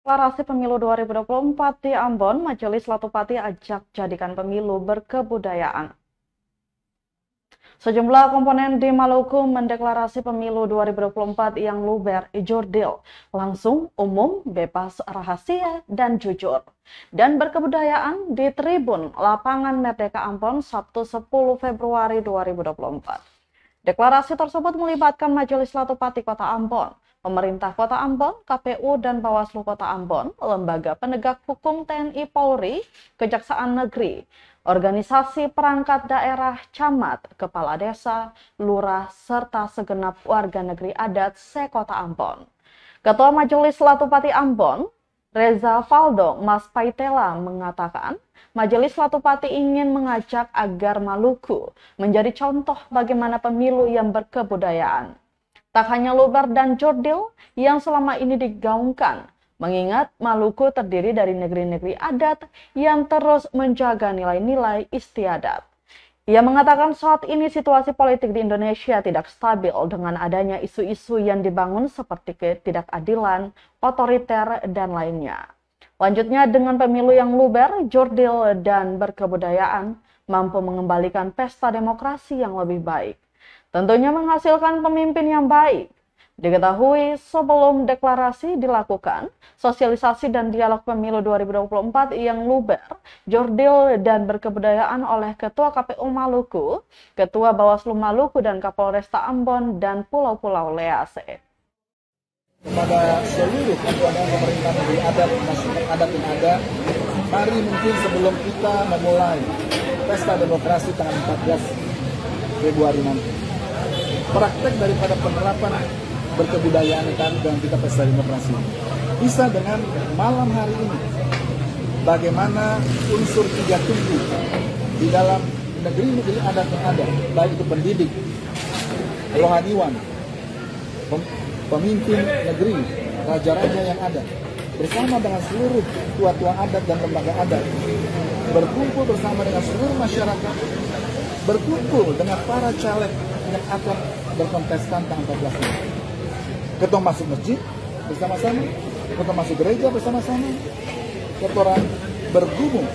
Deklarasi Pemilu 2024 di Ambon, Majelis Latupati ajak jadikan pemilu berkebudayaan. Sejumlah komponen di Maluku mendeklarasi Pemilu 2024 yang luber, jurdil, langsung, umum, bebas, rahasia, dan jujur. Dan berkebudayaan di Tribun Lapangan Merdeka Ambon Sabtu 10 Februari 2024. Deklarasi tersebut melibatkan Majelis Latupati Kota Ambon, Pemerintah Kota Ambon, KPU dan Bawaslu Kota Ambon, Lembaga Penegak Hukum TNI Polri, Kejaksaan Negeri, organisasi perangkat daerah, camat, kepala desa, lurah, serta segenap warga negeri adat se-Kota Ambon. Ketua Majelis Latupati Ambon, Reza Faldo Mas Paitela mengatakan, Majelis Latupati ingin mengajak agar Maluku menjadi contoh bagaimana pemilu yang berkebudayaan. Tak hanya luber dan jurdil yang selama ini digaungkan, mengingat Maluku terdiri dari negeri-negeri adat yang terus menjaga nilai-nilai istiadat. Ia mengatakan saat ini situasi politik di Indonesia tidak stabil dengan adanya isu-isu yang dibangun seperti ketidakadilan, otoriter, dan lainnya. Lanjutnya, dengan pemilu yang luber, jurdil, dan berkebudayaan, mampu mengembalikan pesta demokrasi yang lebih baik. Tentunya menghasilkan pemimpin yang baik. Diketahui sebelum deklarasi dilakukan, sosialisasi dan dialog pemilu 2024 yang luber, jurdil, dan berkebudayaan oleh Ketua KPU Maluku, Ketua Bawaslu Maluku, dan Kapolresta Ambon dan Pulau-Pulau Lease. Kepada seluruh anggota pemerintah negeri adat, masyarakat adat yang ada, mari mungkin sebelum kita memulai pesta demokrasi tanggal 14 Februari nanti, praktek daripada penerapan berkebudayaan dan kita pesta demokrasi bisa dengan malam hari ini bagaimana unsur 3 tumpu di dalam negeri-negeri adat yang ada, baik itu pendidik, rohaniwan, pemimpin negeri, raja-raja yang ada, bersama dengan seluruh tua-tua adat dan lembaga adat, berkumpul bersama dengan seluruh masyarakat, berkumpul dengan para caleg yang akan berkontestan tanggal 14 ini. Kita masuk masjid bersama-sama, kita masuk gereja bersama-sama, kita orang bergumul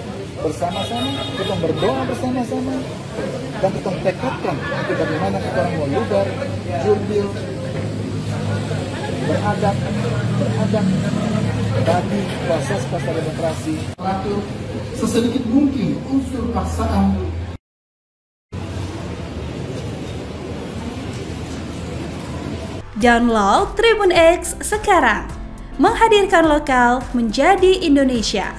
bersama-sama, kita berdoa bersama-sama, dan kita tekadkan bagaimana kita orang mau luber, jurdil, beradab bagi proses pesta demokrasi. Terakhir, sesedikit mungkin unsur paksaan. Download Tribun X sekarang, menghadirkan lokal menjadi Indonesia.